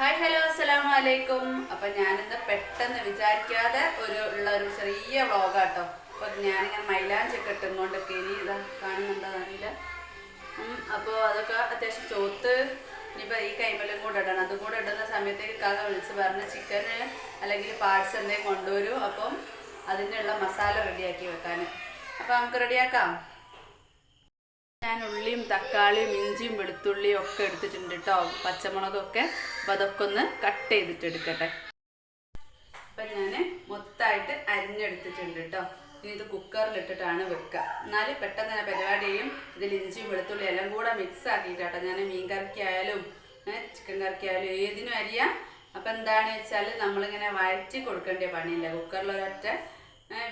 Hi hello അസ്സലാമു അലൈക്കും. അപ്പം ഞാനിന്ന് പെട്ടെന്ന് വിചാരിക്കാതെ ഒരു ചെറിയ വ്ളോഗാട്ടോ. അപ്പം ഞാനിങ്ങനെ മൈലാഞ്ചൊക്കെ ഇട്ടുകൊണ്ടൊക്കെ ഇനി ഇതാ കാണുന്നുണ്ടോ അറിയില്ല. അപ്പോൾ അതൊക്കെ അത്യാവശ്യം ചോത്ത് ഇനിയിപ്പോൾ ഈ കൈമലും കൂടെ ഇടണം. അതും കൂടെ ഇടുന്ന സമയത്തേക്ക് കാക്ക വിളിച്ച് പറഞ്ഞ് ചിക്കന് അല്ലെങ്കിൽ പാർട്സ് എന്തെങ്കിലും കൊണ്ടുവരും. അപ്പം അതിനുള്ള മസാല റെഡിയാക്കി വെക്കാൻ. അപ്പോൾ നമുക്ക് റെഡിയാക്കാം. ഞാൻ ഉള്ളിയും തക്കാളിയും ഇഞ്ചിയും വെളുത്തുള്ളിയും ഒക്കെ എടുത്തിട്ടുണ്ട് കേട്ടോ, പച്ചമുളകൊക്കെ. അപ്പോൾ അതൊക്കെ ഒന്ന് കട്ട് ചെയ്തിട്ട് എടുക്കട്ടെ. അപ്പം ഞാൻ മൊത്തമായിട്ട് അരിഞ്ഞെടുത്തിട്ടുണ്ട് കേട്ടോ. ഇനി ഇത് കുക്കറിലിട്ടിട്ടാണ് വെക്കുക. എന്നാൽ പെട്ടെന്ന് തന്നെ പരിപാടി ചെയ്യും. ഇതിൽ ഇഞ്ചിയും വെളുത്തുള്ളിയും എല്ലാം കൂടെ മിക്സ് ആക്കിയിട്ടാട്ടോ ഞാൻ മീൻ കറിക്കായാലും ചിക്കൻ കറിക്കായാലും ഏതിനും അരിയാം. അപ്പം എന്താണെന്ന് വെച്ചാൽ നമ്മളിങ്ങനെ വഴറ്റി കൊടുക്കേണ്ട പണിയില്ല. കുക്കറിലൊരൊറ്റ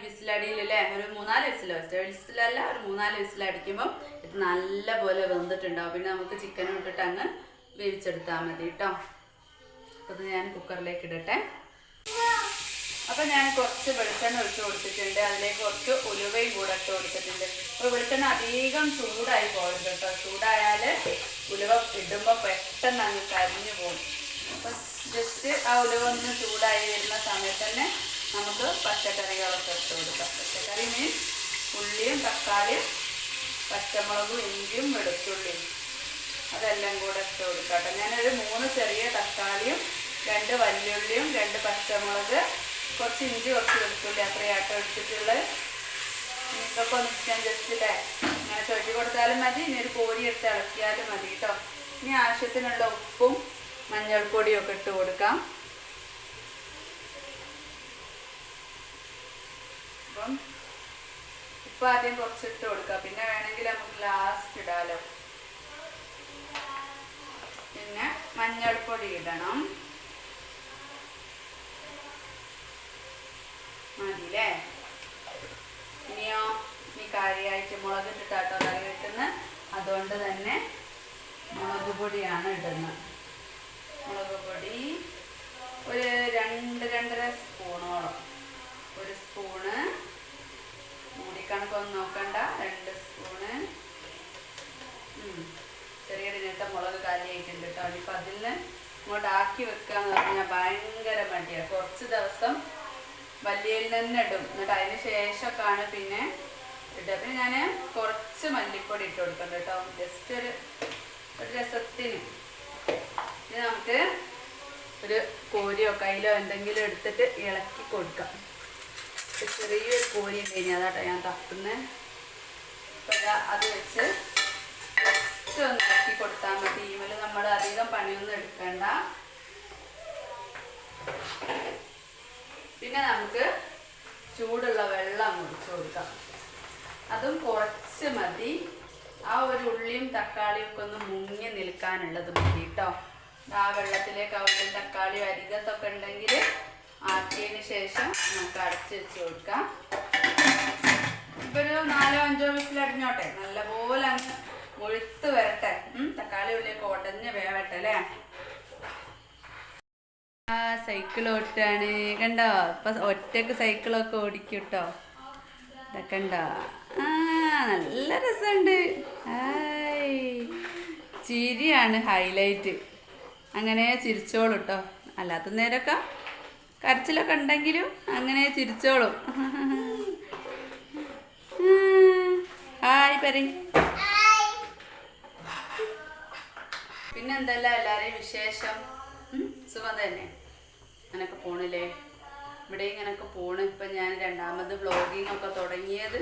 വിസിലടിയിലല്ലേ, ഒരു 3-4 വിസിൽ, ഒറ്റ വിസിലല്ല ഒരു 3-4 വിസിലടിക്കുമ്പോൾ ഇത് നല്ല പോലെ വെന്തിട്ടുണ്ടാവും. പിന്നെ നമുക്ക് ചിക്കനും ഇട്ടിട്ട് അങ്ങ് വേവിച്ചെടുത്താൽ മതി കേട്ടോ. അപ്പോൾ ഇത് ഞാൻ കുക്കറിലേക്ക് ഇടട്ടെ. അപ്പോൾ ഞാൻ കുറച്ച് വെളിച്ചെണ്ണ ഒഴിച്ച് കൊടുത്തിട്ടുണ്ട്. അതിലേക്ക് കുറച്ച് ഉലുവയും കൂടെ ഇട്ട് കൊടുത്തിട്ടുണ്ട്. അപ്പോൾ വെളിച്ചെണ്ണ അധികം ചൂടായി പോകരുത് കേട്ടോ. ചൂടായാൽ ഉലുവ ഇടുമ്പോൾ പെട്ടെന്ന് അങ്ങ് കരിഞ്ഞു പോകും. അപ്പോൾ ജസ്റ്റ് ആ ഉലുവ ഒന്ന് ചൂടായി വരുന്ന സമയത്ത് തന്നെ നമുക്ക് പച്ചക്കറികളൊക്കെ ഇട്ട് കൊടുക്കാം. പച്ചക്കറി മീൻസ് ഉള്ളിയും തക്കാളിയും പച്ചമുളകും ഇഞ്ചിയും വെളുത്തുള്ളിയും അതെല്ലാം കൂടെ ഇട്ട് കൊടുക്കാം കേട്ടോ. ഞാനൊരു 3 ചെറിയ തക്കാളിയും 2 വലിയുള്ളിയും 2 പച്ചമുളക് കുറച്ച് ഇഞ്ചി കുറച്ച് വെളുത്തുള്ളി അത്രയാട്ടോ എടുത്തിട്ടുള്ളത്. ഇതൊക്കെ ഒന്ന് ഞാൻ ജസ്റ്റ് ഇല്ലേ ഇങ്ങനെ ചുവട്ടി കൊടുത്താലും മതി. ഇനി ഒരു കോരി എടുത്ത് ഇളക്കിയാലും മതി കേട്ടോ. ഇനി ആവശ്യത്തിനുള്ള ഉപ്പും മഞ്ഞൾപ്പൊടിയും ഒക്കെ ഇട്ട് കൊടുക്കാം. അപ്പം ഉപ്പ് ആദ്യം കുറച്ചിട്ട് കൊടുക്കാം, പിന്നെ വേണമെങ്കിൽ നമുക്ക് ലാസ്റ്റ് ഇടാലോ. പിന്നെ മഞ്ഞൾപ്പൊടി ഇടണം, മതില്ലേ. ഇനിയോ ഇനി കാര്യമായിട്ട് മുളക് ഇട്ടിട്ടാട്ടോ കറി വെക്കുന്നത്. അതുകൊണ്ട് തന്നെ മുളക് പൊടിയാണ് ഇടുന്നത്. മുളക് പൊടി ഒരു 2-2.5 സ്പൂണോളം. 1 സ്പൂണ്, മൂടിക്കണക്കൊന്നും നോക്കണ്ട, 2 സ്പൂണ്. ചെറിയ ഇനത്തെ മുളക് കാലിയായിട്ടുണ്ട് കേട്ടോ. ഇനിയിപ്പോൾ അതിൽ ഇങ്ങോട്ട് ആക്കി വെക്കാന്ന് പറഞ്ഞാൽ ഭയങ്കര മടിയാണ്. കുറച്ച് ദിവസം വലിയയിൽ തന്നെ ഇടും, എന്നിട്ട് അതിന് ശേഷമൊക്കെയാണ് പിന്നെ ഇടുക. പിന്നെ ഞാൻ കുറച്ച് മല്ലിപ്പൊടി ഇട്ട് കൊടുക്കണ്ട കേട്ടോ, ജസ്റ്റ് ഒരു രസത്തിന്. ഇനി നമുക്ക് ഒരു കോരിയോ കയ്യിലോ എന്തെങ്കിലും എടുത്തിട്ട് ഇളക്കി കൊടുക്കാം. ചെറിയൊരു കോരി കഴിഞ്ഞാൽ അതാട്ടോ ഞാൻ തപ്പുന്നത്. അപ്പോൾ അത് വെച്ച് ജസ്റ്റ് ഒന്ന് ഇളക്കി കൊടുത്താൽ മതി. ഇതിൽ നമ്മൾ അധികം പണിയൊന്നും എടുക്കണ്ട. പിന്നെ നമുക്ക് ചൂടുള്ള വെള്ളം ഒഴിച്ച് കൊടുക്കാം. അതും കുറച്ച് മതി. ആ ഒരു ഉള്ളിയും തക്കാളിയും ഒക്കെ ഒന്ന് മുങ്ങി നിൽക്കാനുള്ളത് മതി കേട്ടോ. ആ വെള്ളത്തിലേക്ക് ആ ഉള്ളിയും തക്കാളിയും അരികത്തൊക്കെ ഉണ്ടെങ്കിൽ ആക്കിയതിന് ശേഷം നമുക്ക് അടച്ച് വെച്ച് കൊടുക്കാം. ഇപ്പോൾ ഒരു 4-5 വിസിലടിഞ്ഞോട്ടെ, നല്ലപോലെ അങ്ങ് മുഴുത്ത് വരട്ടെ. തക്കാളി ഉള്ളിലേക്ക് ഉടഞ്ഞ് വേവട്ടെ അല്ലേ. ആ സൈക്കിൾ ഓട്ടാണ് കണ്ടോ. ഇപ്പം ഒറ്റക്ക് സൈക്കിളൊക്കെ ഓടിക്കും കേട്ടോ. ഇതൊക്കെ ഉണ്ടോ, നല്ല രസമുണ്ട്. ചിരിയാണ് ഹൈലൈറ്റ്. അങ്ങനെ ചിരിച്ചോളൂ കേട്ടോ. അല്ലാത്ത നേരമൊക്കെ കരച്ചിലൊക്കെ ഉണ്ടെങ്കിലും അങ്ങനെ ചിരിച്ചോളും. ഹായ് പറയും. പിന്നെന്തല്ല എല്ലാവരെയും വിശേഷം? സുഖം തന്നെ. അങ്ങനൊക്കെ പോണില്ലേ, ഇവിടെ ഇങ്ങനൊക്കെ പോണ്. ഇപ്പം ഞാൻ 2ാമത് വ്ളോഗിങ് ഒക്കെ തുടങ്ങിയത്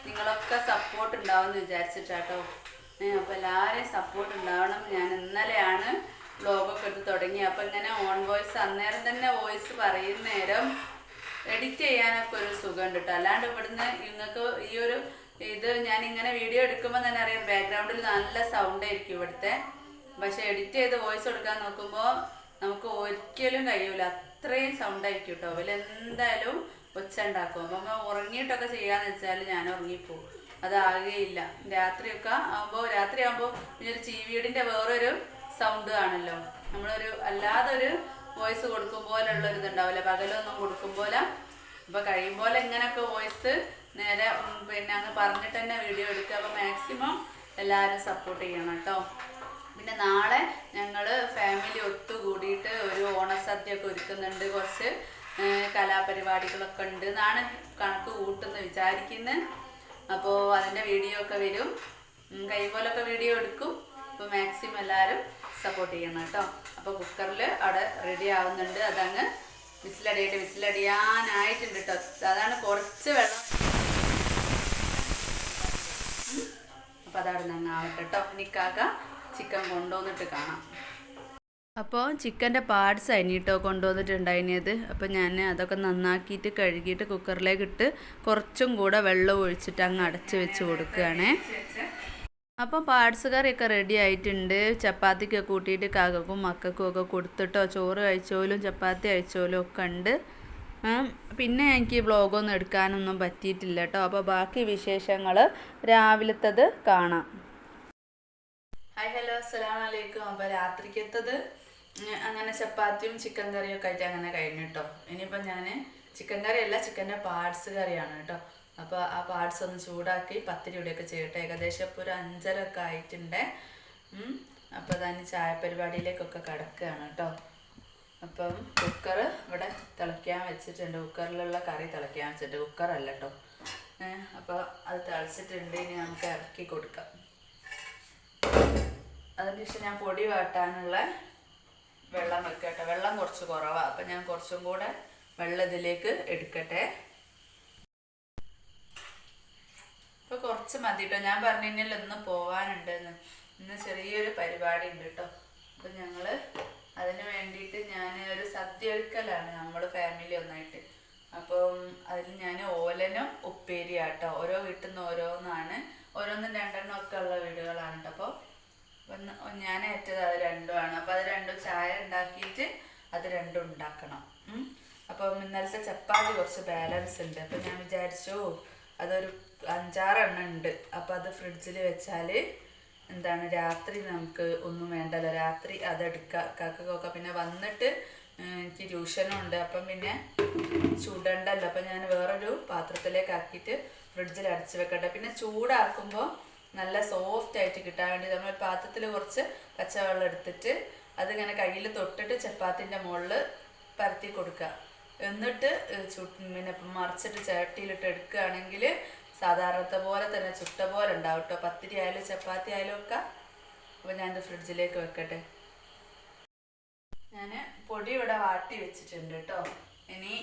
നിങ്ങളൊക്കെ സപ്പോർട്ട് ഉണ്ടാവുമെന്ന് വിചാരിച്ചിട്ടാട്ടോ. അപ്പോൾ എല്ലാവരെയും സപ്പോർട്ട് ഉണ്ടാവണം. ഞാൻ ഇന്നലെയാണ് വ്ളോഗൊക്കെ എടുത്ത് തുടങ്ങി. അപ്പം ഇങ്ങനെ ഓൺ വോയിസ് അന്നേരം തന്നെ വോയിസ് പറയുന്ന നേരം എഡിറ്റ് ചെയ്യാനൊക്കെ ഒരു സുഖമുണ്ട് കേട്ടോ. അല്ലാണ്ട് ഇവിടുന്ന് നിങ്ങൾക്ക് ഇത് ഞാനിങ്ങനെ വീഡിയോ എടുക്കുമ്പോൾ തന്നെ അറിയാം ബാക്ക്ഗ്രൗണ്ടിൽ നല്ല സൗണ്ട് ആയിരിക്കും ഇവിടുത്തെ. പക്ഷെ എഡിറ്റ് ചെയ്ത് വോയിസ് കൊടുക്കാൻ നോക്കുമ്പോൾ നമുക്ക് ഒരിക്കലും കഴിയൂല, അത്രയും സൗണ്ട് ആയിരിക്കും കേട്ടോ. അവരെന്തായാലും ഒച്ച ഉണ്ടാക്കും. അപ്പം നമ്മൾ ഉറങ്ങിയിട്ടൊക്കെ ചെയ്യാന്ന് വെച്ചാൽ ഞാൻ ഉറങ്ങിപ്പോവും, അതാകുകയില്ല. രാത്രിയാകുമ്പോൾ പിന്നെ ഒരു ചീവീടിൻ്റെ വേറൊരു സൗണ്ട് ആണല്ലോ. നമ്മളൊരു അല്ലാതൊരു വോയിസ് കൊടുക്കും പോലെ ഉള്ളൊരിതുണ്ടാവില്ല, പകലൊന്നും കൊടുക്കും പോലെ. അപ്പോൾ കഴിയും പോലെ ഇങ്ങനെയൊക്കെ വോയിസ് നേരെ പിന്നെ അങ്ങ് പറഞ്ഞിട്ട് തന്നെ വീഡിയോ എടുക്കുക. അപ്പോൾ മാക്സിമം എല്ലാവരും സപ്പോർട്ട് ചെയ്യണം കേട്ടോ. പിന്നെ നാളെ ഞങ്ങൾ ഫാമിലി ഒത്തുകൂടിയിട്ട് ഒരു സദ്യയൊക്കെ ഒരുക്കുന്നുണ്ട്, കുറച്ച് കലാപരിപാടികളൊക്കെ ഉണ്ട് എന്നാണ് കണക്ക് കൂട്ടുന്ന വിചാരിക്കുന്നത്. അപ്പോൾ അതിൻ്റെ വീഡിയോ ഒക്കെ വരും, കഴിയുമ്പോലൊക്കെ വീഡിയോ എടുക്കും. അപ്പോൾ മാക്സിമം എല്ലാവരും സപ്പോർട്ട് ചെയ്യണം കേട്ടോ. അപ്പോൾ കുക്കറിൽ അവിടെ റെഡി ആവുന്നുണ്ട്, അതങ്ങ് വിസിലടിയാനായിട്ടുണ്ട് കേട്ടോ. അതാണ് കുറച്ച് വെള്ളം, അപ്പോൾ അതവിടെ നിന്ന് ആവട്ടെ കേട്ടോ. എനിക്കാക്ക ചിക്കൻ കൊണ്ടുവന്നിട്ട് കാണാം. അപ്പോൾ ചിക്കൻ്റെ പാർട്സ് അതിനിട്ടോ കൊണ്ടുവന്നിട്ടുണ്ടായിരുന്നത്. അപ്പോൾ ഞാൻ അതൊക്കെ നന്നാക്കിയിട്ട് കഴുകിയിട്ട് കുക്കറിലേക്ക് ഇട്ട് കുറച്ചും കൂടെ വെള്ളം ഒഴിച്ചിട്ട് അങ്ങ് അടച്ച് വെച്ച് കൊടുക്കുകയാണേ. അപ്പോൾ പാർട്സ് കറിയൊക്കെ റെഡി ആയിട്ടുണ്ട്. ചപ്പാത്തിക്ക് കൂട്ടിയിട്ട് കാക്കക്കും മക്കൾക്കും ഒക്കെ കൊടുത്തിട്ടോ. ചോറ് കഴിച്ചോലും ചപ്പാത്തി കഴിച്ചോലും ഒക്കെ ഉണ്ട്. പിന്നെ എനിക്ക് വ്ളോഗൊന്നും എടുക്കാനൊന്നും പറ്റിയിട്ടില്ല കേട്ടോ. അപ്പോൾ ബാക്കി വിശേഷങ്ങൾ രാവിലത്തത് കാണാം. ഹായ് ഹലോ അസ്സലാമു അലൈക്കും. അപ്പോൾ രാത്രിക്കത്തത് അങ്ങനെ ചപ്പാത്തിയും ചിക്കൻ കറിയും ഒക്കെ ആയിട്ട് അങ്ങനെ കഴിഞ്ഞു കേട്ടോ. ഇനിയിപ്പോൾ ഞാൻ ചിക്കൻ കറിയല്ല, ചിക്കൻ്റെ പാർട്സ് കറിയാണ് കേട്ടോ. അപ്പോൾ ആ പാർട്സ് ഒന്ന് ചൂടാക്കി പത്തിരി ഇവിടെയൊക്കെ ചെയ്യട്ടെ. ഏകദേശം ഇപ്പോൾ ഒരു 5:30 ആയിട്ടുണ്ട്. അപ്പോൾ അതിന് ചായ പരിപാടിയിലേക്കൊക്കെ കിടക്കുകയാണ് കേട്ടോ. അപ്പം കുക്കർ ഇവിടെ തിളയ്ക്കാൻ വെച്ചിട്ടുണ്ട്, കുക്കറിലുള്ള കറി തിളയ്ക്കാൻ വെച്ചിട്ട്, കുക്കറല്ല കേട്ടോ. അപ്പോൾ അത് തിളച്ചിട്ടുണ്ട്, ഇനി നമുക്ക് ഇറക്കി കൊടുക്കാം. അതിന് ശേഷം ഞാൻ പൊടി വാട്ടാനുള്ള വെള്ളം വെക്കട്ടെ. വെള്ളം കുറച്ച് കുറവാണ്, അപ്പം ഞാൻ കുറച്ചും കൂടെ വെള്ളം ഇതിലേക്ക് എടുക്കട്ടെ. ഇപ്പോൾ കുറച്ച് മതി കേട്ടോ. ഞാൻ പറഞ്ഞു കഴിഞ്ഞാൽ ഒന്ന് പോവാനുണ്ടെന്ന്, ഇന്ന് ചെറിയൊരു പരിപാടി ഉണ്ട് കേട്ടോ. അപ്പം ഞങ്ങൾ അതിന് വേണ്ടിയിട്ട് ഞാൻ ഒരു സദ്യ ഒരുക്കലാണ് നമ്മൾ ഫാമിലി ഒന്നായിട്ട്. അപ്പം അതിൽ ഞാൻ ഓലനും ഉപ്പേരിയാട്ടോ. ഓരോ വീട്ടിൽ നിന്ന് ഓരോന്നാണ്, ഓരോന്നും 2 ഒക്കെ ഉള്ള വീടുകളാണ് കേട്ടോ. അപ്പോൾ ഞാൻ ഏറ്റത് അത് 2ആണ്. അപ്പോൾ അത് 2 ചായ ഉണ്ടാക്കിയിട്ട് അത് 2 ഉണ്ടാക്കണം. അപ്പം ഇന്നലത്തെ ചപ്പാത്തി കുറച്ച് ബാലൻസ് ഉണ്ട്. അപ്പം ഞാൻ വിചാരിച്ചു അതൊരു 5-6 എണ്ണം ഉണ്ട്. അപ്പോൾ അത് ഫ്രിഡ്ജിൽ വെച്ചാൽ എന്താണ് രാത്രി നമുക്ക് ഒന്നും വേണ്ടല്ലോ, രാത്രി അതെടുക്കാം കാക്കൊക്കെ. പിന്നെ വന്നിട്ട് എനിക്ക് ട്യൂഷനും ഉണ്ട്, അപ്പം പിന്നെ ചൂടണ്ടല്ലോ. അപ്പം ഞാൻ വേറൊരു പാത്രത്തിലേക്ക് ആക്കിയിട്ട് ഫ്രിഡ്ജിൽ അടച്ച് വെക്കട്ടെ. പിന്നെ ചൂടാക്കുമ്പോൾ നല്ല സോഫ്റ്റ് ആയിട്ട് കിട്ടാൻ വേണ്ടി നമ്മൾ പാത്രത്തിൽ കുറച്ച് പച്ചവെള്ളം എടുത്തിട്ട് അതിങ്ങനെ കയ്യിൽ തൊട്ടിട്ട് ചപ്പാത്തിൻ്റെ മുകളിൽ പരത്തി കൊടുക്കുക. എന്നിട്ട് പിന്നെ മറിച്ചിട്ട് ചട്ടിയിലിട്ട് എടുക്കുകയാണെങ്കിൽ സാധാരണത്തെ പോലെ തന്നെ ചുട്ട പോലെ ഉണ്ടാവും കേട്ടോ. പത്തിരി ആയാലും ചപ്പാത്തി ആയാലും ഒക്കെ. അപ്പോൾ ഞാനിത് ഫ്രിഡ്ജിലേക്ക് വെക്കട്ടെ. ഞാൻ പൊടി ഇവിടെ വാട്ടി വെച്ചിട്ടുണ്ട് കേട്ടോ. ഇനി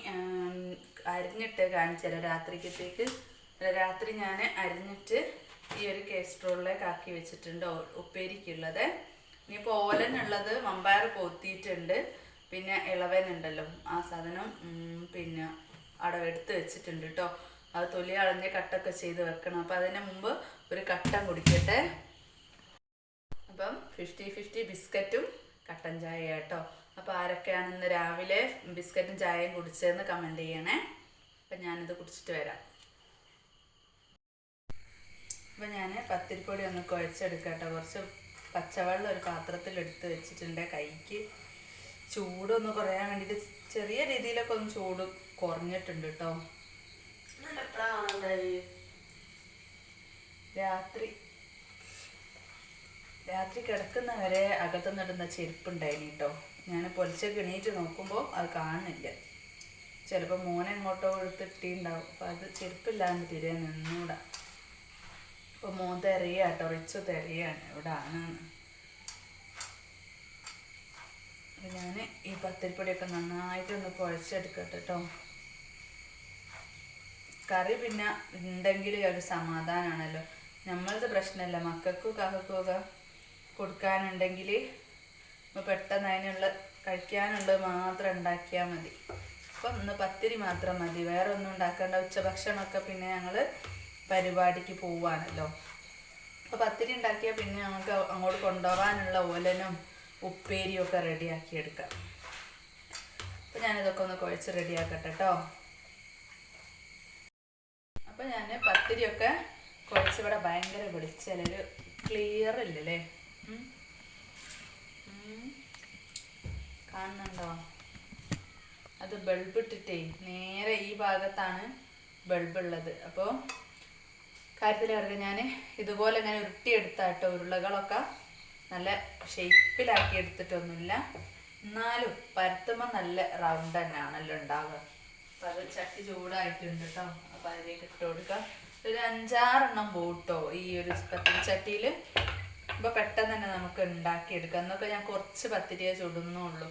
അരിഞ്ഞിട്ട് കാണിച്ചു തരാം രാത്രിക്കത്തേക്ക്. രാത്രി ഞാൻ അരിഞ്ഞിട്ട് ഈ ഒരു കേസ്ട്രോളിലേക്ക് ആക്കി വെച്ചിട്ടുണ്ട് ഉപ്പേരിക്കുള്ളത്. ഇനിയിപ്പോൾ ഓലനുള്ളത് മമ്പയർ പോത്തിയിട്ടുണ്ട്, പിന്നെ ഇളവനുണ്ടല്ലോ ആ സാധനം പിന്നെ അവിടെ എടുത്ത് വെച്ചിട്ടുണ്ട് കേട്ടോ. അത് തൊലി കളഞ്ഞ് കട്ടൊക്കെ ചെയ്ത് വെക്കണം. അപ്പോൾ അതിന് മുമ്പ് ഒരു കട്ടൻ കുടിക്കട്ടെ. അപ്പം 50-50 ബിസ്ക്കറ്റും കട്ടൻ ചായ കേട്ടോ. അപ്പോൾ ആരൊക്കെയാണ് ഇന്ന് രാവിലെ ബിസ്ക്കറ്റും ചായയും കുടിച്ചതെന്ന് കമൻറ്റ് ചെയ്യണേ. അപ്പം ഞാനിത് കുടിച്ചിട്ട് വരാം. അപ്പോൾ ഞാൻ പത്തിരിപ്പൊടി ഒന്ന് കുഴച്ചെടുക്കാം കേട്ടോ. കുറച്ച് പച്ചവെള്ളം ഒരു പാത്രത്തിൽ എടുത്ത് വെച്ചിട്ടുണ്ട്. കൈക്ക് ചൂടൊന്ന് കുറയാൻ വേണ്ടിയിട്ട് ചെറിയ രീതിയിലൊക്കെ ഒന്ന് ചൂട് കുറഞ്ഞിട്ടുണ്ട് കേട്ടോ. രാത്രി കിടക്കുന്നവരെ അകത്തുനിന്നിടുന്ന ചെരുപ്പുണ്ടായിന് കേട്ടോ. ഞാൻ പൊലിച്ചൊക്കെ എണീറ്റ് നോക്കുമ്പോൾ അത് കാണുന്നില്ല. ചിലപ്പോൾ മോനെ എങ്ങോട്ടോ എടുത്തിട്ടുണ്ടാവും. അപ്പോൾ അത് ചെരുപ്പില്ലാണ്ട് തിരികെ നിന്നൂടാ. അപ്പോൾ മോൻ തെറിയാട്ടോ, റിച്ചു തെറിയാണ് ഇവിടെ ആണ്. അപ്പോൾ ഞാൻ ഈ പത്തിരിപ്പൊടിയൊക്കെ നന്നായിട്ടൊന്ന് കുഴച്ചെടുക്കട്ടെ കേട്ടോ. കറി പിന്നെ ഉണ്ടെങ്കിൽ ഒരു സമാധാനമാണല്ലോ. നമ്മളത് പ്രശ്നമല്ല, മക്കൾക്കും കാക്കക്കും ഒക്കെ കൊടുക്കാനുണ്ടെങ്കിൽ ഇപ്പോൾ പെട്ടെന്ന് അതിനുള്ള കഴിക്കാനുള്ളത് മാത്രം ഉണ്ടാക്കിയാൽ മതി. അപ്പം ഇന്ന് പത്തിരി മാത്രം മതി, വേറെ ഒന്നും ഉണ്ടാക്കേണ്ട. ഉച്ചഭക്ഷണമൊക്കെ പിന്നെ ഞങ്ങൾ പരിപാടിക്ക് പോവാണല്ലോ. അപ്പോൾ പത്തിരി ഉണ്ടാക്കിയാൽ പിന്നെ നമുക്ക് അങ്ങോട്ട് കൊണ്ടുപോകാനുള്ള ഓലനും ഉപ്പേരിയും ഒക്കെ റെഡിയാക്കി എടുക്കാം. അപ്പോൾ ഞാനിതൊക്കെ ഒന്ന് കുഴച്ച് റെഡിയാക്കട്ടെ കേട്ടോ. അപ്പോൾ ഞാൻ പത്തിരിയൊക്കെ കുഴച്ച് ഇവിടെ ഭയങ്കര വെളിച്ചൊരു ക്ലിയർ ഇല്ലല്ലേ, കാണുന്നുണ്ടോ? അത് ബൾബ് ഇട്ടിട്ടേ നേരെ ഈ ഭാഗത്താണ് ബൾബ് ഉള്ളത്. അപ്പോൾ കാര്യത്തിൽ കിടക്കുക ഞാൻ ഇതുപോലെ ഇങ്ങനെ ഉരുട്ടിയെടുത്താട്ടോ. ഉരുളകളൊക്കെ നല്ല ഷേപ്പിലാക്കി എടുത്തിട്ടൊന്നുമില്ല, എന്നാലും പരത്തുമ്പോൾ നല്ല റൗണ്ട് തന്നെയാണല്ലോ ഉണ്ടാവുക. അപ്പം അത് ചട്ടി ചൂടായിട്ടുണ്ട് കേട്ടോ. അപ്പം അതിലേക്ക് ഇട്ട് കൊടുക്കാം. ഒരു 5-6 പോട്ടോ ഈ ഒരു പത്തിരി ചട്ടിയിൽ. അപ്പോൾ പെട്ടെന്ന് തന്നെ നമുക്ക് ഉണ്ടാക്കിയെടുക്കാം. എന്നൊക്കെ ഞാൻ കുറച്ച് പത്തിരിയെ ചുടുന്നുള്ളൂ,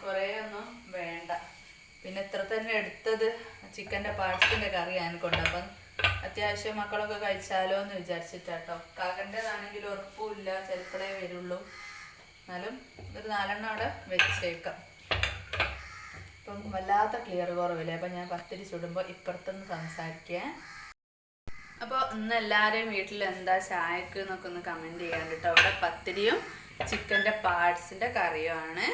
കുറേ ഒന്നും വേണ്ട. പിന്നെ ഇത്ര തന്നെ എടുത്തത് ചിക്കൻ്റെ പാർട്സിൻ്റെ കറി ഞാനിക്കൊണ്ട്. അപ്പം അത്യാവശ്യം മക്കളൊക്കെ കഴിച്ചാലോ എന്ന് വിചാരിച്ചിട്ടാട്ടോ. കാക്കൻ്റെതാണെങ്കിൽ ഉറപ്പുമില്ല, ചിലപ്പോഴേ വരുള്ളൂ. എന്നാലും ഒരു 4 അവിടെ വെച്ചേക്കാം. ഇപ്പം വല്ലാത്ത ക്ലിയർ കുറവില്ലേ. അപ്പം ഞാൻ പത്തിരി ചുടുമ്പോൾ ഇപ്പുറത്തുനിന്ന് സംസാരിക്കാം. അപ്പോൾ ഇന്ന് എല്ലാവരെയും വീട്ടിൽ എന്താ ചായക്ക് എന്നൊക്കെ ഒന്ന് കമൻറ്റ് ചെയ്യാൻ കേട്ടോ. അവിടെ പത്തിരിയും ചിക്കൻ്റെ പാർട്സിൻ്റെ കറിയുമാണ്.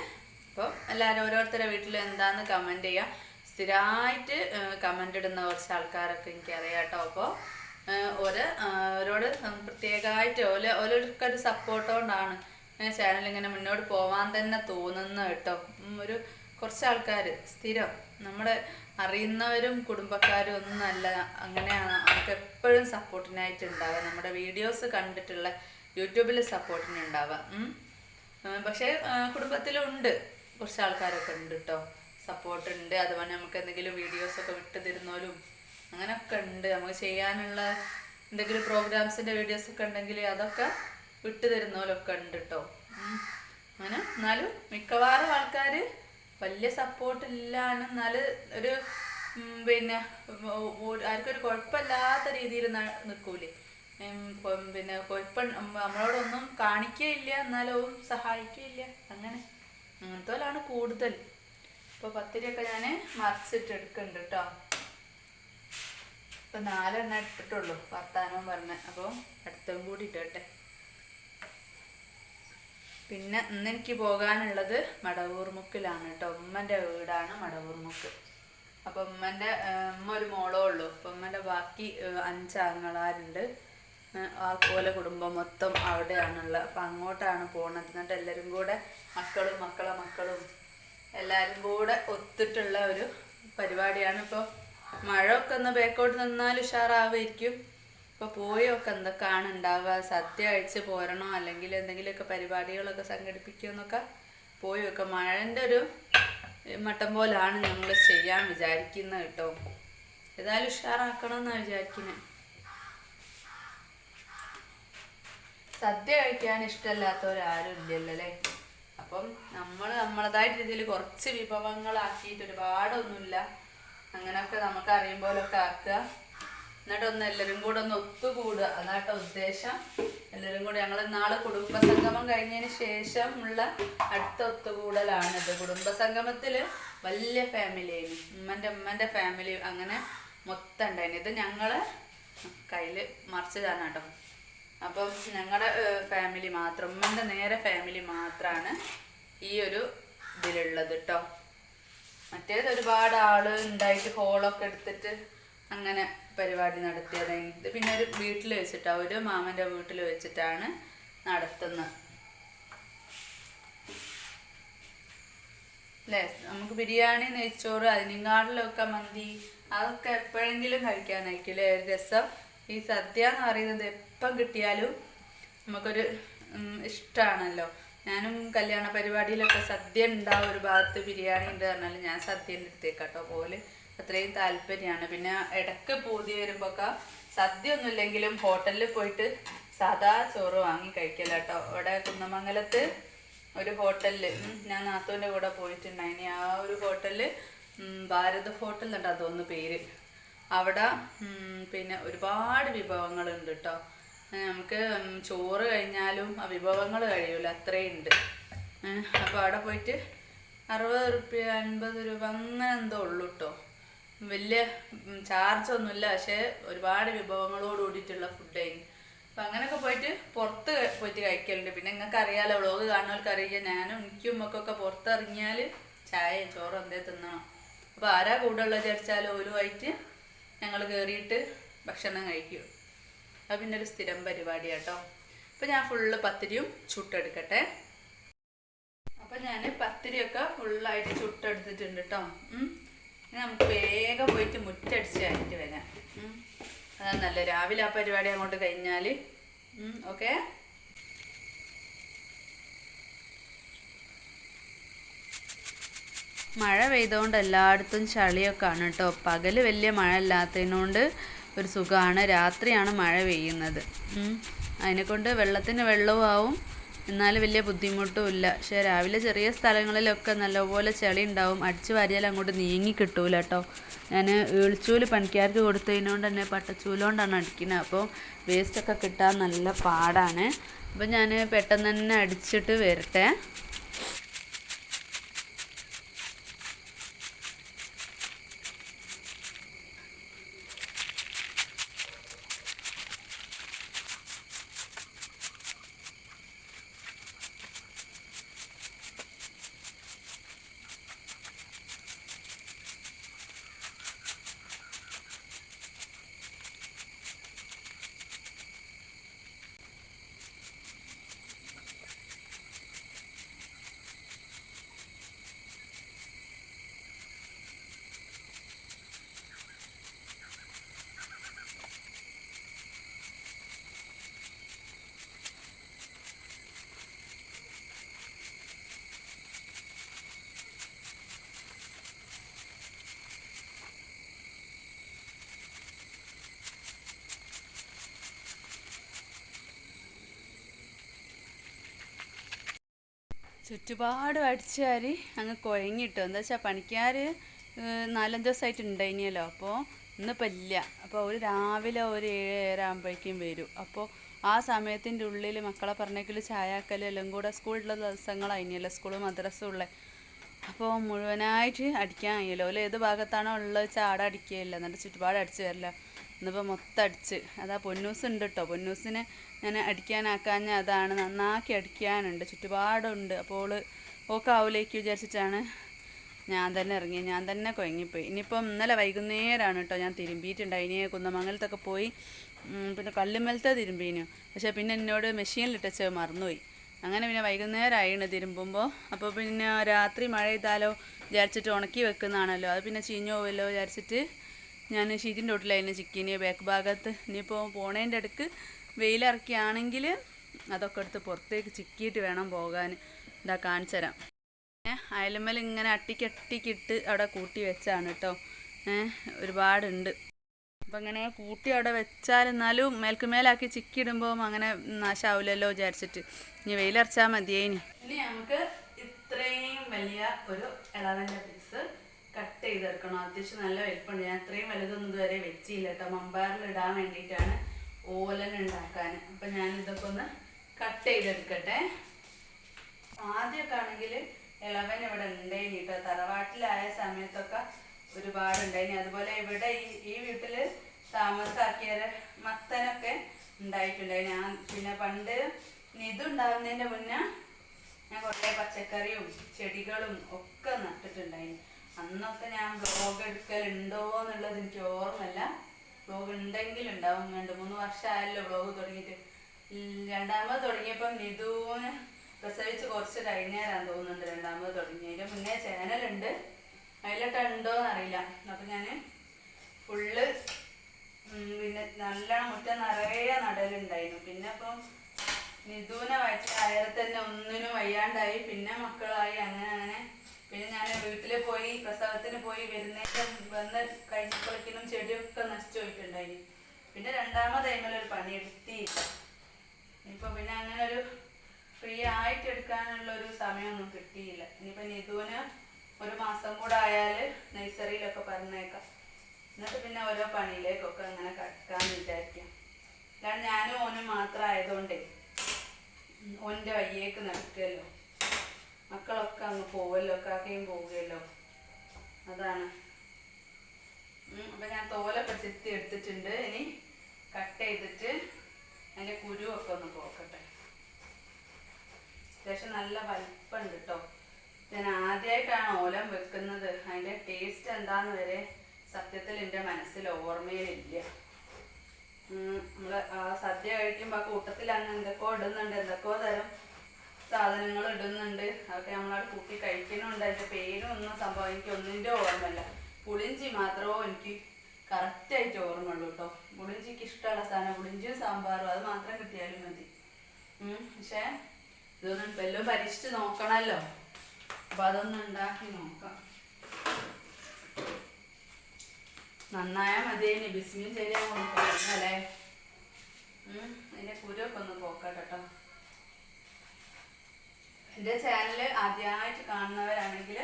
അപ്പോൾ എല്ലാവരും ഓരോരുത്തരുടെ വീട്ടിൽ എന്താന്ന് കമൻറ്റ് ചെയ്യാം. സ്ഥിരമായിട്ട് കമൻ്റ് ഇടുന്ന കുറച്ച് ആൾക്കാരൊക്കെ എനിക്കറിയാം കേട്ടോ. അപ്പോൾ ഓരോട് പ്രത്യേകമായിട്ട് ഓരോരുത്തർക്കൊരു സപ്പോർട്ട് കൊണ്ടാണ് ചാനൽ ഇങ്ങനെ മുന്നോട്ട് പോവാൻ തന്നെ തോന്നുന്നത് കേട്ടോ. ഒരു കുറച്ച് ആൾക്കാർ സ്ഥിരം നമ്മുടെ അറിയുന്നവരും കുടുംബക്കാരും ഒന്നുമല്ല, അങ്ങനെയാണ് നമുക്ക് എപ്പോഴും സപ്പോർട്ടിനായിട്ട് ഉണ്ടാവുക. നമ്മുടെ വീഡിയോസ് കണ്ടിട്ടുള്ള യൂട്യൂബിൽ സപ്പോർട്ടിന് ഉണ്ടാവുക. പക്ഷേ കുടുംബത്തിലുണ്ട് കുറച്ച് ആൾക്കാരൊക്കെ ഉണ്ട് കേട്ടോ, സപ്പോർട്ടുണ്ട്. അതുപോലെ നമുക്ക് എന്തെങ്കിലും വീഡിയോസൊക്കെ വിട്ടു തരുന്നവരും അങ്ങനെയൊക്കെ ഉണ്ട്. നമുക്ക് ചെയ്യാനുള്ള എന്തെങ്കിലും പ്രോഗ്രാംസിൻ്റെ വീഡിയോസൊക്കെ ഉണ്ടെങ്കിൽ അതൊക്കെ വിട്ടു തരുന്നവരൊക്കെ ഉണ്ട് കേട്ടോ. അങ്ങനെ എന്നാലും മിക്കവാറും ആൾക്കാർ വലിയ സപ്പോർട്ടില്ലാണ്, എന്നാലും ഒരു പിന്നെ ആർക്കൊരു കുഴപ്പമില്ലാത്ത രീതിയിൽ നിൽക്കൂലേ. പിന്നെ കുഴപ്പം നമ്മളോടൊന്നും കാണിക്കുകയില്ല, എന്നാലും സഹായിക്കുകയില്ല. അങ്ങനത്തോലാണ് കൂടുതൽ. ഇപ്പോൾ പത്തിരിയൊക്കെ ഞാൻ മറിച്ചിട്ടെടുക്കുന്നുണ്ട് കേട്ടോ. ഇപ്പം 4 ഇട്ടിട്ടുള്ളൂ വർത്താനവും പറഞ്ഞ്. അപ്പോൾ അടുത്തും കൂടി ഇട്ടട്ടെ. പിന്നെ ഇന്നെനിക്ക് പോകാനുള്ളത് മടവൂർമുക്കിലാണ് കേട്ടോ. ഉമ്മൻ്റെ വീടാണ് മടവൂർമുക്ക്. അപ്പോൾ ഉമ്മ ഒരു മോളേ ഉള്ളൂ. അപ്പോൾ ഉമ്മൻ്റെ ബാക്കി 5 ആങ്ങളാരുണ്ട്. അതുപോലെ കുടുംബം മൊത്തം അവിടെയാണുള്ളത്. അപ്പം അങ്ങോട്ടാണ് പോകണത്. എന്നിട്ട് എല്ലാവരും കൂടെ മക്കളും എല്ലാവരും കൂടെ ഒത്തിട്ടുള്ള ഒരു പരിപാടിയാണ്. ഇപ്പോൾ മഴയൊക്കെ ഒന്ന് ബേക്കോട്ട് നിന്നാൽ ഉഷാറാവുമായിരിക്കും. ഇപ്പോൾ പോയൊക്കെ എന്തൊക്കെയാണ് ഉണ്ടാവുക, സദ്യ കഴിച്ച് പോരണോ അല്ലെങ്കിൽ എന്തെങ്കിലുമൊക്കെ പരിപാടികളൊക്കെ സംഘടിപ്പിക്കുമെന്നൊക്കെ പോയൊക്കെ മഴൻ്റെ ഒരു മട്ടം പോലാണ് നമ്മൾ ചെയ്യാൻ വിചാരിക്കുന്നത് കേട്ടോ. ഏതായാലും ഉഷാറാക്കണം എന്നാണ് വിചാരിക്കുന്നത്. സദ്യ കഴിക്കാൻ ഇഷ്ടമല്ലാത്തവരാരും ഇല്ലല്ലോ അല്ലേ. അപ്പം നമ്മൾ നമ്മളതായിട്ട് രീതിയിൽ കുറച്ച് വിഭവങ്ങളാക്കിയിട്ട് ഒരുപാടൊന്നുമില്ല, അങ്ങനെയൊക്കെ നമുക്ക് അറിയും പോലൊക്കെ ആക്കുക. എന്നിട്ടൊന്ന് എല്ലാവരും കൂടെ ഒന്ന് ഒത്തുകൂടുക, അതാട്ടോ ഉദ്ദേശം. എല്ലാവരും കൂടെ ഞങ്ങൾ നാളെ കുടുംബസംഗമം കഴിഞ്ഞതിന് ശേഷം ഉള്ള അടുത്ത ഒത്തുകൂടലാണിത്. കുടുംബസംഗമത്തിൽ വലിയ ഫാമിലിയായിരുന്നു, ഉമ്മൻ്റെ ഫാമിലി അങ്ങനെ മൊത്തം ഉണ്ടായിരുന്നു. ഇത് ഞങ്ങൾ കയ്യിൽ മറിച്ചതാണ് കേട്ടോ. അപ്പം ഞങ്ങളുടെ ഫാമിലി മാത്രം, ഉമ്മൻ്റെ നേരെ ഫാമിലി മാത്രമാണ് ഈ ഒരു ഇതിലുള്ളത് കേട്ടോ. മറ്റേത് ഒരുപാട് ആള് ഉണ്ടായിട്ട് ഹോളൊക്കെ എടുത്തിട്ട് അങ്ങനെ പരിപാടി നടത്തിയതായി. ഇത് പിന്നെ ഒരു വീട്ടിൽ വെച്ചിട്ടാണ്, ഒരു മാമൻ്റെ വീട്ടിൽ വെച്ചിട്ടാണ് നടത്തുന്നത് അല്ലേ. നമുക്ക് ബിരിയാണി, നെയ്ച്ചോറ്, അതിനെക്കാട്ടിലൊക്കെ മന്തി, അതൊക്കെ എപ്പോഴെങ്കിലും കഴിക്കാനായിരിക്കില്ലേ രസം. ഈ സദ്യ എന്ന് പറയുന്നത് എപ്പം കിട്ടിയാലും നമുക്കൊരു ഇഷ്ടമാണല്ലോ. ഞാനും കല്യാണ പരിപാടിയിലൊക്കെ സദ്യ ഉണ്ടാവും, ഒരു ഭാഗത്ത് ബിരിയാണി ഉണ്ട് പറഞ്ഞാൽ ഞാൻ സദ്യൻ്റെ അടുത്തേക്കാട്ടോ പോലെ, അത്രയും താല്പര്യമാണ്. പിന്നെ ഇടയ്ക്ക് പൂതി വരുമ്പോൾ ഒക്കെ സദ്യ ഒന്നും ഇല്ലെങ്കിലും ഹോട്ടലിൽ പോയിട്ട് സാധാ ചോറ് വാങ്ങി കഴിക്കല കേട്ടോ. അവിടെ കുന്നമംഗലത്ത് ഒരു ഹോട്ടലിൽ ഞാൻ നാത്തൂൻ്റെ കൂടെ പോയിട്ടുണ്ടായിനി. ആ ഒരു ഹോട്ടലിൽ ഭാരത് ഹോട്ടൽ എന്നുണ്ട് അതൊന്ന് പേര്. അവിടെ പിന്നെ ഒരുപാട് വിഭവങ്ങളുണ്ട് കേട്ടോ. നമുക്ക് ചോറ് കഴിഞ്ഞാലും ആ വിഭവങ്ങൾ കഴിയൂല, അത്രയും ഉണ്ട്. അപ്പോൾ അവിടെ പോയിട്ട് 60 റുപ്യ 50 രൂപ അങ്ങനെ എന്തോ ഉള്ളൂ കേട്ടോ. വലിയ ചാർജൊന്നുമില്ല, പക്ഷേ ഒരുപാട് വിഭവങ്ങളോട് കൂടിയിട്ടുള്ള ഫുഡായിരുന്നു. അപ്പം അങ്ങനെയൊക്കെ പോയിട്ട് പുറത്ത് പോയിട്ട് കഴിക്കലുണ്ട്. പിന്നെ നിങ്ങൾക്ക് അറിയാലോ, വ്ളോഗ് കാണുന്നവർക്ക് അറിയാം, ഞാനും എനിക്കും ഒക്കെ പുറത്തിറങ്ങിയാൽ ചായ ചോറ് എന്തേ തിന്നണം. അപ്പോൾ ആരാ കൂടെ ഉള്ളത് വിചാരിച്ചാൽ ഓലുമായിട്ട് ഞങ്ങൾ കയറിയിട്ട് ഭക്ഷണം കഴിക്കും. അത് പിന്നെ ഒരു സ്ഥിരം പരിപാടി കേട്ടോ. അപ്പം ഞാൻ ഫുള്ള് പത്തിരിയും ചുട്ടെടുക്കട്ടെ. അപ്പം ഞാൻ പത്തിരിയൊക്കെ ഫുള്ളായിട്ട് ചുട്ടെടുത്തിട്ടുണ്ട് കേട്ടോ. ഇനി നമുക്ക് വേഗം പോയിട്ട് മുറ്റടിച്ച് കഴിഞ്ഞിട്ട് വരാം. അതാണ് നല്ല രാവിലെ ആ പരിപാടി അങ്ങോട്ട് കഴിഞ്ഞാൽ ഓക്കെ. മഴ പെയ്തുകൊണ്ട് എല്ലായിടത്തും ചളിയൊക്കെയാണ് കേട്ടോ. പകൽ വലിയ മഴ ഇല്ലാത്തതിനോണ്ട് ഒരു സുഖമാണ്, രാത്രിയാണ് മഴ പെയ്യുന്നത്. അതിനെക്കൊണ്ട് വെള്ളത്തിന് വെള്ളവും ആവും, എന്നാൽ വലിയ ബുദ്ധിമുട്ടും ഇല്ല. പക്ഷേ രാവിലെ ചെറിയ സ്ഥലങ്ങളിലൊക്കെ നല്ലപോലെ ചെളി ഉണ്ടാവും, അടിച്ചു വാരിയാൽ അങ്ങോട്ട് നീങ്ങി കിട്ടൂല കേട്ടോ. ഞാൻ ഈൾച്ചൂല് പണിക്കാർക്ക് കൊടുത്തതിനോണ്ട് തന്നെ പട്ടച്ചൂലുകൊണ്ടാണ് അടിക്കുന്നത്. അപ്പോൾ വേസ്റ്റൊക്കെ കിട്ടാൻ നല്ല പാടാണ്. അപ്പോൾ ഞാൻ പെട്ടെന്ന് തന്നെ അടിച്ചിട്ട് വരട്ടെ. ചുറ്റുപാടും അടിച്ചു വാരി അങ്ങ് കുഴങ്ങിട്ടു. എന്താ വെച്ചാൽ പണിക്കാർ 4-5 ദിവസമായിട്ട് ഉണ്ടായിനല്ലോ. അപ്പോൾ ഇന്നിപ്പോൾ ഇല്ല. അപ്പോൾ ഒരു രാവിലെ ഒരു 7-7:30 ആകുമ്പോഴേക്കും വരും. അപ്പോൾ ആ സമയത്തിൻ്റെ ഉള്ളിൽ മക്കളെ പറഞ്ഞേക്കൽ ചായക്കൽ എല്ലാം കൂടെ സ്കൂളിലുള്ള ദിവസങ്ങളായിനല്ലോ, സ്കൂൾ മദ്രസ ഉള്ളത്. അപ്പോൾ മുഴുവനായിട്ട് അടിക്കാൻ കഴിയല്ലോ. ഓല് ഏത് ഭാഗത്താണോ ഉള്ളത് ചാട അടിക്കുകയില്ല, എന്നിട്ട് ചുറ്റുപാട് അടിച്ച് വരില്ല. ഇന്നിപ്പോൾ മൊത്തം അടിച്ച് അതാ പൊന്നൂസ് ഉണ്ട് കേട്ടോ. പൊന്നൂസിനെ ഞാൻ അടിക്കാനാക്കാഞ്ഞ അതാണ്, നന്നാക്കി അടിക്കാനുണ്ട്, ചുറ്റുപാടുണ്ട്. അപ്പോൾ ഓക്കാവൂലേക്ക് വിചാരിച്ചിട്ടാണ് ഞാൻ തന്നെ ഇറങ്ങി, ഞാൻ തന്നെ കുഴങ്ങിപ്പോയി. ഇനിയിപ്പം ഇന്നലെ വൈകുന്നേരമാണ് കേട്ടോ ഞാൻ തിരുമ്പിയിട്ടുണ്ടായിനി. കുന്നമംഗലത്തൊക്കെ പോയി പിന്നെ കല്ലുമലത്തെ തിരുമ്പീനു. പക്ഷേ പിന്നെ എന്നോട് മെഷീനിലിട്ടച്ച് മറന്നുപോയി. അങ്ങനെ പിന്നെ വൈകുന്നേരമായിണ് തിരുമ്പുമ്പോൾ. അപ്പോൾ പിന്നെ രാത്രി മഴ ചെയ്താലോ വിചാരിച്ചിട്ട് ഉണക്കി വെക്കുന്നതാണല്ലോ, അത് പിന്നെ ചീഞ്ഞു പോവല്ലോ വിചാരിച്ചിട്ട് ഞാൻ ഷീറ്റിൻ്റെ തൊട്ടിലായിരുന്നു ചിക്കിനി ബാക്ക് ഭാഗത്ത്. ഇനിയിപ്പോൾ പോണേൻ്റെ അടുക്ക് വെയിലിറക്കിയാണെങ്കിൽ അതൊക്കെ എടുത്ത് പുറത്തേക്ക് ചിക്കിയിട്ട് വേണം പോകാൻ. ഇതാ കാണിച്ചു തരാം. അയലുമ്മൽ ഇങ്ങനെ അട്ടിക്കട്ടിക്കിട്ട് അവിടെ കൂട്ടി വെച്ചാണ് കേട്ടോ. ഒരുപാടുണ്ട്. അപ്പം അങ്ങനെ കൂട്ടി അവിടെ വെച്ചാൽ എന്നാലും മേൽക്കുമേലാക്കി ചിക്കിയിടുമ്പോൾ അങ്ങനെ നാശാവില്ലല്ലോ വിചാരിച്ചിട്ട് ഇനി വെയിലറച്ചാൽ മതിയേനി. ഇനി നമുക്ക് ഇത്രയും വലിയ ഒരു ഇളവൻ്റെ പീസ് കട്ട് ചെയ്തെടുക്കണം. അത്യാവശ്യം നല്ല വലിപ്പമുണ്ട്. ഞാൻ ഇത്രയും വലുതൊന്നും ഇതുവരെ വെച്ചില്ല കേട്ടോ. മമ്പാറിൽ ഇടാൻ വേണ്ടിയിട്ടാണ്, ഓലൻ ഉണ്ടാക്കാൻ. അപ്പം ഞാൻ ഇതൊക്കെ ഒന്ന് കട്ട് ചെയ്തെടുക്കട്ടെ. ആദ്യമൊക്കെ ആണെങ്കിൽ ഇളവൻ ഇവിടെ ഉണ്ടായിനി കേട്ടോ. തറവാട്ടിലായ സമയത്തൊക്കെ ഒരുപാടുണ്ടായിനി. അതുപോലെ ഇവിടെ ഈ വീട്ടിൽ താമസാക്കിയ മത്തനൊക്കെ ഉണ്ടായിട്ടുണ്ടായി. ഞാൻ പിന്നെ പണ്ട് ഇതുണ്ടാകുന്നതിൻ്റെ മുന്നേ ഞാൻ കുറേ പച്ചക്കറിയും ചെടികളും ഒക്കെ നട്ടിട്ടുണ്ടായിന്. അന്നൊക്കെ ഞാൻ വ്ലോഗ് എടുക്കലുണ്ടോ എന്നുള്ളത് എനിക്ക് ഓർമ്മയില്ല. വ്ലോഗ് ഉണ്ടെങ്കിൽ ഉണ്ടാവും. 2-3 വർഷമായല്ലോ വ്ലോഗ് തുടങ്ങിയിട്ട്. രണ്ടാമത് തുടങ്ങിയപ്പം നിധുവിന് പ്രസവിച്ച് കുറച്ച് കഴിഞ്ഞേരാന്ന് തോന്നുന്നുണ്ട് രണ്ടാമത് തുടങ്ങി. അതിൻ്റെ മുന്നേ ചാനലുണ്ട്, അതിലിട്ട് ഉണ്ടോയെന്ന് അറിയില്ല. അപ്പം ഞാൻ ഫുള്ള് പിന്നെ നല്ലോണം മുറ്റം നിറയെ നടലുണ്ടായിരുന്നു. പിന്നെ ഇപ്പം നിധുവിനെ വയറ്റിലായാൽ തന്നെ ഒന്നിനും വയ്യാണ്ടായി, പിന്നെ മക്കളായി, അങ്ങനെ പിന്നെ ഞാൻ വീട്ടിൽ പോയി പ്രസവത്തിന് പോയി വന്ന് കഴിഞ്ഞപ്പോഴേക്കിനും ചെടിയൊക്കെ നശിച്ചു പോയിട്ടുണ്ടായി. പിന്നെ രണ്ടാമത് ടൈമിലൊരു പണി എടുത്തിയില്ല. ഇനിയിപ്പോൾ പിന്നെ അങ്ങനെ ഒരു ഫ്രീ ആയിട്ട് എടുക്കാനുള്ളൊരു സമയമൊന്നും കിട്ടിയില്ല. ഇനിയിപ്പോൾ നിധുവിന് 1 മാസം കൂടെ ആയാൽ നഴ്സറിയിലൊക്കെ പറഞ്ഞേക്കാം. എന്നിട്ട് പിന്നെ ഓരോ പണിയിലേക്കൊക്കെ അങ്ങനെ കടക്കാമെന്ന് വിചാരിക്കാം. കാരണം ഞാനും ഓനും മാത്രം ആയതുകൊണ്ടേ ഓൻ്റെ വയ്യേക്ക് നടക്കുമല്ലോ, മക്കളൊക്കെ അങ്ങ് പോവല്ലോ, കാക്കയും പോവുകയല്ലോ, അതാണ്. അപ്പം ഞാൻ തോലൊക്കെ ചെത്തി എടുത്തിട്ടുണ്ട്. ഇനി കട്ട് ചെയ്തിട്ട് അതിൻ്റെ കുരുവൊക്കെ ഒന്ന് പോക്കട്ടെ. അത്യാവശ്യം നല്ല വലിപ്പമുണ്ട് കേട്ടോ. ഞാൻ ആദ്യമായിട്ടാണ് ഓലം വെക്കുന്നത്. അതിൻ്റെ ടേസ്റ്റ് എന്താന്ന് വരെ സത്യത്തിൽ എൻ്റെ മനസ്സിൽ ഓർമ്മയിലില്ല. നമ്മൾ ആ സദ്യ കഴിക്കുമ്പോൾ ആ കൂട്ടത്തിൽ അങ്ങ് എന്തൊക്കെയോ ഇടുന്നുണ്ട്, എന്തൊക്കെയോ തരം സാധനങ്ങൾ ഇടുന്നുണ്ട്. അതൊക്കെ നമ്മളവിടെ കൂട്ടി കഴിക്കുന്നുണ്ട്. അതിൻ്റെ പേരും ഒന്നും സംഭവം എനിക്ക് ഒന്നിൻ്റെ ഓർമ്മയില്ല. പുളിഞ്ചി മാത്രമോ എനിക്ക് കറക്റ്റായിട്ട് ഓർമ്മയുള്ളൂ കേട്ടോ. പുളിഞ്ചിക്ക് ഇഷ്ടമുള്ള സാധനം പുളിഞ്ചിയും സാമ്പാറും, അത് മാത്രം കിട്ടിയാലും മതി. പക്ഷേ ഇതൊന്നും എല്ലാം പരീക്ഷിച്ച് നോക്കണമല്ലോ. അപ്പം അതൊന്ന് ഉണ്ടാക്കി നോക്കാം. നന്നായാൽ മതി. ഇനി ബിസ്മിൽ ശരിയാ അല്ലേ? അതിൻ്റെ കുരുവൊക്കെ ഒന്ന് പോക്കട്ടെ കേട്ടോ. എൻ്റെ ചാനൽ ആദ്യമായിട്ട് കാണുന്നവരാണെങ്കിൽ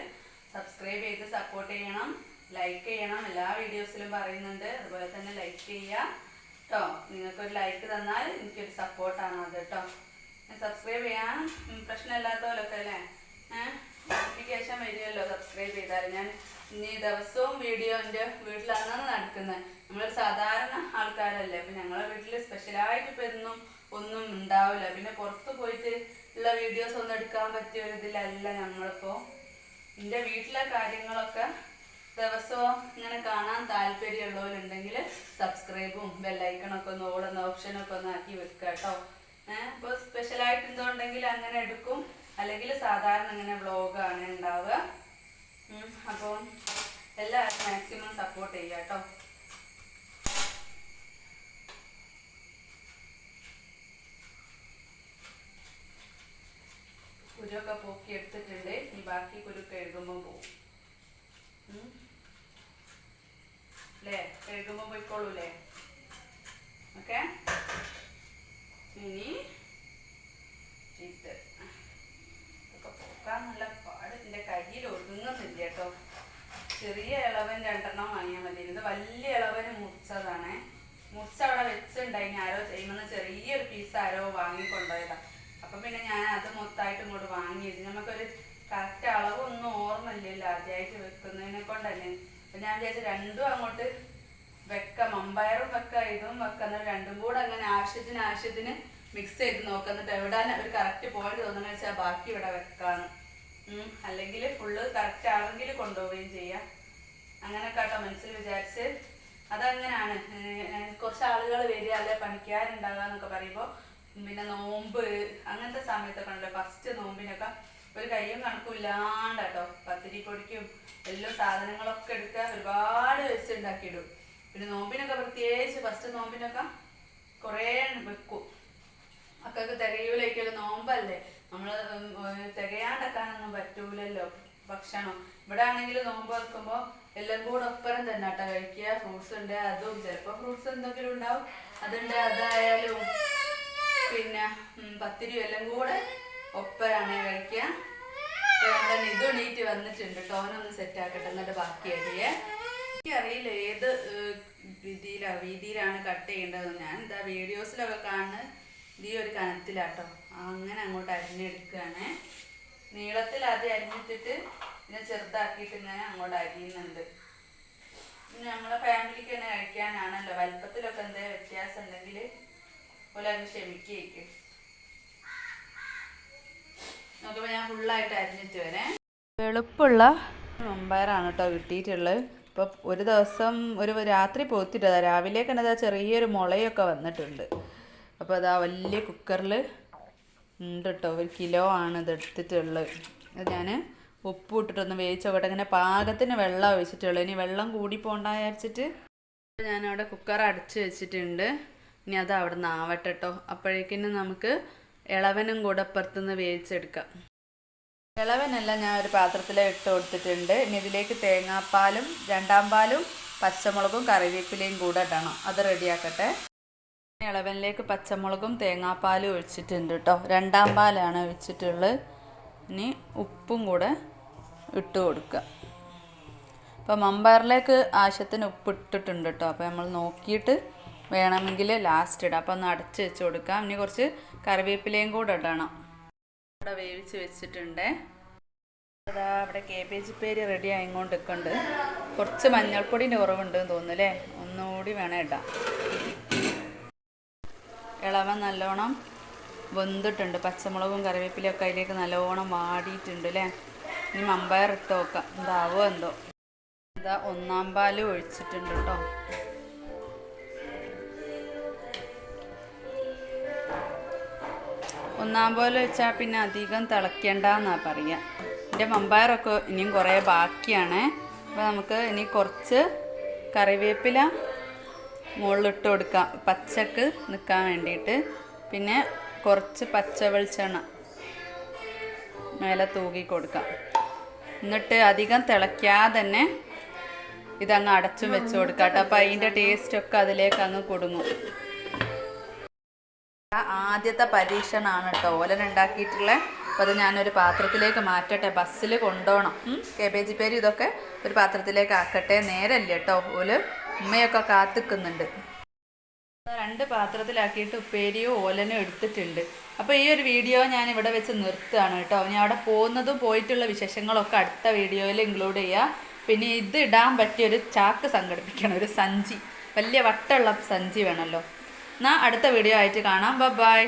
സബ്സ്ക്രൈബ് ചെയ്ത് സപ്പോർട്ട് ചെയ്യണം, ലൈക്ക് ചെയ്യണം. എല്ലാ വീഡിയോസിലും പറയുന്നുണ്ട്, അതുപോലെ തന്നെ ലൈക്ക് ചെയ്യുക കേട്ടോ. നിങ്ങൾക്കൊരു ലൈക്ക് തന്നാൽ എനിക്കൊരു സപ്പോർട്ടാണ് അത് കേട്ടോ. സബ്സ്ക്രൈബ് ചെയ്യാൻ പ്രശ്നമില്ലാത്തവരൊക്കെ അല്ലേ, നോട്ടിഫിക്കേഷൻ വരുമല്ലോ സബ്സ്ക്രൈബ് ചെയ്താൽ. ഞാൻ ഇനി ദിവസവും വീഡിയോ എൻ്റെ വീട്ടിലാണ് നടക്കുന്നത്. നമ്മളൊരു സാധാരണ ആൾക്കാരല്ലേ, അപ്പം ഞങ്ങളുടെ വീട്ടിൽ സ്പെഷ്യലായിട്ട് ഇപ്പം എന്നും ഒന്നും ഉണ്ടാവില്ല. പിന്നെ പുറത്ത് പോയിട്ട് ഉള്ള വീഡിയോസ് ഒന്നും എടുക്കാൻ പറ്റിയ ഒരു ഇതിലല്ല ഞങ്ങളിപ്പോൾ. എൻ്റെ വീട്ടിലെ കാര്യങ്ങളൊക്കെ ദിവസവും ഇങ്ങനെ കാണാൻ താല്പര്യമുള്ളവരുണ്ടെങ്കിൽ സബ്സ്ക്രൈബും ബെല്ലൈക്കണൊക്കെ ഒന്ന് ഓടുന്ന ഓപ്ഷനൊക്കെ ഒന്ന് ആക്കി വെക്കുക കേട്ടോ. ഇപ്പോൾ സ്പെഷ്യലായിട്ട് എന്തുണ്ടെങ്കിൽ അങ്ങനെ എടുക്കും, അല്ലെങ്കിൽ സാധാരണ ഇങ്ങനെ വ്ളോഗാണ് ഉണ്ടാവുക. അപ്പോൾ എല്ലാവരും മാക്സിമം സപ്പോർട്ട് ചെയ്യുക കേട്ടോ. കുരുവൊക്കെ പോക്കി എടുത്തിട്ടുണ്ട്. ഈ ബാക്കി കുരു കഴുകുമ്പോൾ പോവും അല്ലേ? കഴുകുമ്പോൾ പോയിക്കോളൂല്ലേ? ഓക്കെ. ഇനി ഇത് ഇതൊക്കെ പോക്കാൻ നല്ല പാട്. എൻ്റെ കയ്യിൽ ഒതുങ്ങുന്നില്ല കേട്ടോ. ചെറിയ ഇളവൻ 2 വാങ്ങിയാൽ മതി. ഇത് വലിയ ഇളവന് മുറിച്ചതാണേ. മുറിച്ച് അവിടെ വെച്ചിട്ടുണ്ടായി. ആരോ ചെയ്യുമ്പോൾ ചെറിയൊരു പീസ് ആരോ വാങ്ങിക്കൊണ്ടുപോയതാണ്. അപ്പം പിന്നെ ഞാൻ അത് മൊത്തമായിട്ട് ഇങ്ങോട്ട് വാങ്ങിയത്. നമുക്കൊരു കറക്റ്റ് അളവൊന്നും ഓർമ്മയില്ലല്ലോ ആദ്യമായിട്ട് വെക്കുന്നതിനെ കൊണ്ട് തന്നെ. അപ്പം ഞാൻ വിചാരിച്ചു രണ്ടും അങ്ങോട്ട് വെക്കാം, മമ്പയറും വെക്കാം, ഇതും വെക്കാം. എന്നിട്ട് രണ്ടും കൂടെ അങ്ങനെ ആവശ്യത്തിന് മിക്സ് ചെയ്ത് നോക്കാം. എന്നിട്ട് എവിടെ ഒരു കറക്റ്റ് പോയിന്റ് തോന്നുന്നു വെച്ചാൽ ബാക്കി ഇവിടെ വെക്കാന്ന്. അല്ലെങ്കിൽ ഫുള്ള് കറക്റ്റ് ആണെങ്കിൽ കൊണ്ടുപോവുകയും ചെയ്യാം. അങ്ങനെ കേട്ടോ മനസ്സിൽ വിചാരിച്ച്. അതങ്ങനെയാണ്, കുറച്ച് ആളുകൾ വരിക അല്ലെ പണിക്കാരുണ്ടാകുക എന്നൊക്കെ പറയുമ്പോൾ, പിന്നെ നോമ്പ് അങ്ങനത്തെ സമയത്തൊക്കെ ഉണ്ടല്ലോ, ഫസ്റ്റ് നോമ്പിനൊക്കെ ഒരു കയ്യും കണക്കും ഇല്ലാണ്ട് കേട്ടോ പത്തിരി പൊടിക്കും എല്ലാ സാധനങ്ങളൊക്കെ എടുക്കുക, ഒരുപാട് വെച്ചുണ്ടാക്കിയിടും. പിന്നെ നോമ്പിനൊക്കെ പ്രത്യേകിച്ച് ഫസ്റ്റ് നോമ്പിനൊക്കെ കുറേ വെക്കും. മക്കൾക്ക് തികയൂലേക്കല്ലോ, നോമ്പല്ലേ, നമ്മൾ തികയാണ്ടക്കാനൊന്നും പറ്റൂലല്ലോ ഭക്ഷണം. ഇവിടെ ആണെങ്കിൽ നോമ്പ് വെക്കുമ്പോൾ എല്ലാം കൂടെ ഒപ്പരം തന്നെ കേട്ടോ കഴിക്കുക. ഫ്രൂട്ട്സ് ഉണ്ട്, അതും ചിലപ്പോൾ ഫ്രൂട്ട്സ് എന്തെങ്കിലും ഉണ്ടാവും, അതുണ്ട്. അതായാലും പിന്നെ പത്തിരിയും എല്ലാം കൂടെ ഒപ്പരാണ് കഴിക്കുക. നമ്മുടെ നിതു എണീറ്റ് വന്നിട്ടുണ്ട് കേട്ടോ. അവനൊന്ന് സെറ്റാക്കട്ടെ, എന്നിട്ട് ബാക്കിയായില്ലേ. എനിക്കറിയില്ല ഏത് വീതിയിലാണ് കട്ട് ചെയ്യേണ്ടത്. ഞാൻ എന്താ വീഡിയോസിലൊക്കെ കാണുന്നത് ഈ ഒരു കനത്തിലാട്ടോ. അങ്ങനെ അങ്ങോട്ട് അരിഞ്ഞെടുക്കുകയാണ്. നീളത്തിൽ ആദ്യം അരിഞ്ഞിട്ടിട്ട് പിന്നെ ചെറുതാക്കിയിട്ട് ഇങ്ങനെ അങ്ങോട്ട് അരിയുന്നുണ്ട്. പിന്നെ നമ്മളെ ഫാമിലിക്ക് തന്നെ കഴിക്കാനാണല്ലോ. വലുപ്പത്തിലൊക്കെ എന്തെങ്കിലും വ്യത്യാസം ഉണ്ടെങ്കിൽ പോലെ അങ്ങ് ക്ഷമിക്കേക്കും. നോക്കുമ്പോൾ ഞാൻ ഫുള്ളായിട്ട് അരിഞ്ഞിട്ട് വരാം. എളുപ്പമുള്ള മമ്പയറാണ് കേട്ടോ കിട്ടിയിട്ടുള്ളത്. ഇപ്പോൾ ഒരു ദിവസം ഒരു രാത്രി പോത്തിട്ടതാ, രാവിലേക്ക് തന്നെ ചെറിയൊരു മുളയൊക്കെ വന്നിട്ടുണ്ട്. അപ്പോൾ അതാ വലിയ കുക്കറിൽ ഉണ്ട് കേട്ടോ. 1 കിലോ ആണ് ഇത് എടുത്തിട്ടുള്ളത്. അത് ഞാൻ ഉപ്പ് ഇട്ടിട്ടൊന്ന് വേവിച്ചോട്ടെ. ഇങ്ങനെ പാകത്തിന് വെള്ളം ഒഴിച്ചിട്ടുള്ളത്. ഇനി വെള്ളം കൂടി പോകണ്ട വിചാരിച്ചിട്ട് ഞാനവിടെ കുക്കർ അടച്ച് വെച്ചിട്ടുണ്ട്. ഇനി അത് അവിടെ നിന്ന് ആവട്ടെ കേട്ടോ. അപ്പോഴേക്കിനും നമുക്ക് ഇളവനും കൂടെ പുറത്തുനിന്ന് വേവിച്ചെടുക്കാം. ഇളവനെല്ലാം ഞാൻ ഒരു പാത്രത്തിൽ ഇട്ട് കൊടുത്തിട്ടുണ്ട്. ഇനി ഇതിലേക്ക് തേങ്ങാപ്പാലും 2ാം പാലും പച്ചമുളകും കറിവേപ്പിലയും കൂടെ ഇടണം. അത് റെഡിയാക്കട്ടെ. ഇളവനിലേക്ക് പച്ചമുളകും തേങ്ങാപ്പാലും ഒഴിച്ചിട്ടുണ്ട് കേട്ടോ. 2ാം പാലാണ് ഒഴിച്ചിട്ടുള്ളത്. ഇനി ഉപ്പും കൂടെ ഇട്ട് കൊടുക്കുക. അപ്പോൾ മമ്പയറിലേക്ക് ആവശ്യത്തിന് ഉപ്പ് ഇട്ടിട്ടുണ്ട് കേട്ടോ. അപ്പോൾ നമ്മൾ നോക്കിയിട്ട് വേണമെങ്കിൽ ലാസ്റ്റ് ഇടാം. അപ്പോൾ ഒന്ന് അടച്ച് വെച്ച് കൊടുക്കാം. ഇനി കുറച്ച് കറിവേപ്പിലയും കൂടെ ഇടണം. ഇവിടെ വേവിച്ച് വെച്ചിട്ടുണ്ട്. അതാ ഇവിടെ കേബേജ് പേര് റെഡി ആയിക്കൊണ്ട് നിൽക്കുന്നുണ്ട്. കുറച്ച് മഞ്ഞൾപ്പൊടിൻ്റെ കുറവുണ്ടെന്ന് തോന്നുന്നു അല്ലേ, ഒന്നുകൂടി വേണം ഇടാം. ഇളവൻ നല്ലോണം വെന്തിട്ടുണ്ട്. പച്ചമുളകും കറിവേപ്പിലയൊക്കെ അതിലേക്ക് നല്ലോണം വാടിയിട്ടുണ്ട് അല്ലേ. ഇനി മമ്പയർ ഇട്ട് നോക്കാം എന്താവോ എന്തോ. ഇതാ 1ാം പാല് ഒഴിച്ചിട്ടുണ്ട് കേട്ടോ. ഒന്നാം പോലെ വെച്ചാൽ പിന്നെ അധികം തിളയ്ക്കേണ്ടെന്നാണ് പറയുക. എൻ്റെ മമ്പയറൊക്കെ ഇനിയും കുറേ ബാക്കിയാണ്. അപ്പോൾ നമുക്ക് ഇനി കുറച്ച് കറിവേപ്പില മുകളിലിട്ട് കൊടുക്കാം, പച്ചക്ക് നിൽക്കാൻ വേണ്ടിയിട്ട്. പിന്നെ കുറച്ച് പച്ച വെളിച്ചെണ്ണ മേലെ തൂക്കി കൊടുക്കാം. എന്നിട്ട് അധികം തിളയ്ക്കാതെ തന്നെ ഇതങ്ങ് അടച്ചും വെച്ച് കൊടുക്കാം കേട്ടോ. അപ്പം അതിൻ്റെ ടേസ്റ്റൊക്കെ അതിലേക്ക് അങ്ങ് കൊടുങ്ങും. ആദ്യത്തെ പരീക്ഷണമാണ് കേട്ടോ ഓലൻ ഉണ്ടാക്കിയിട്ടുള്ളത്. അപ്പോൾ അത് ഞാനൊരു പാത്രത്തിലേക്ക് മാറ്റട്ടെ. ബസ്സിൽ കൊണ്ടുപോകണം. കേബേജ് പേര് ഇതൊക്കെ ഒരു പാത്രത്തിലേക്ക് ആക്കട്ടെ. നേരല്ല കേട്ടോ, ഓല് ഉമ്മയൊക്കെ കാത്തിക്കുന്നുണ്ട്. 2 പാത്രത്തിലാക്കിയിട്ട് ഉപ്പേരിയോ ഓലനോ എടുത്തിട്ടുണ്ട്. അപ്പോൾ ഈ ഒരു വീഡിയോ ഞാൻ ഇവിടെ വെച്ച് നിർത്തുകയാണ് കേട്ടോ. ഞാൻ അവിടെ പോകുന്നതും പോയിട്ടുള്ള വിശേഷങ്ങളൊക്കെ അടുത്ത വീഡിയോയിൽ ഇൻക്ലൂഡ് ചെയ്യുക. പിന്നെ ഇത് ഇടാൻ പറ്റിയൊരു ചാക്ക് സംഘടിപ്പിക്കണം, ഒരു സഞ്ചി, വലിയ വട്ടമുള്ള സഞ്ചി വേണമല്ലോ. എന്നാൽ അടുത്ത വീഡിയോ ആയിട്ട് കാണാം. ബൈ.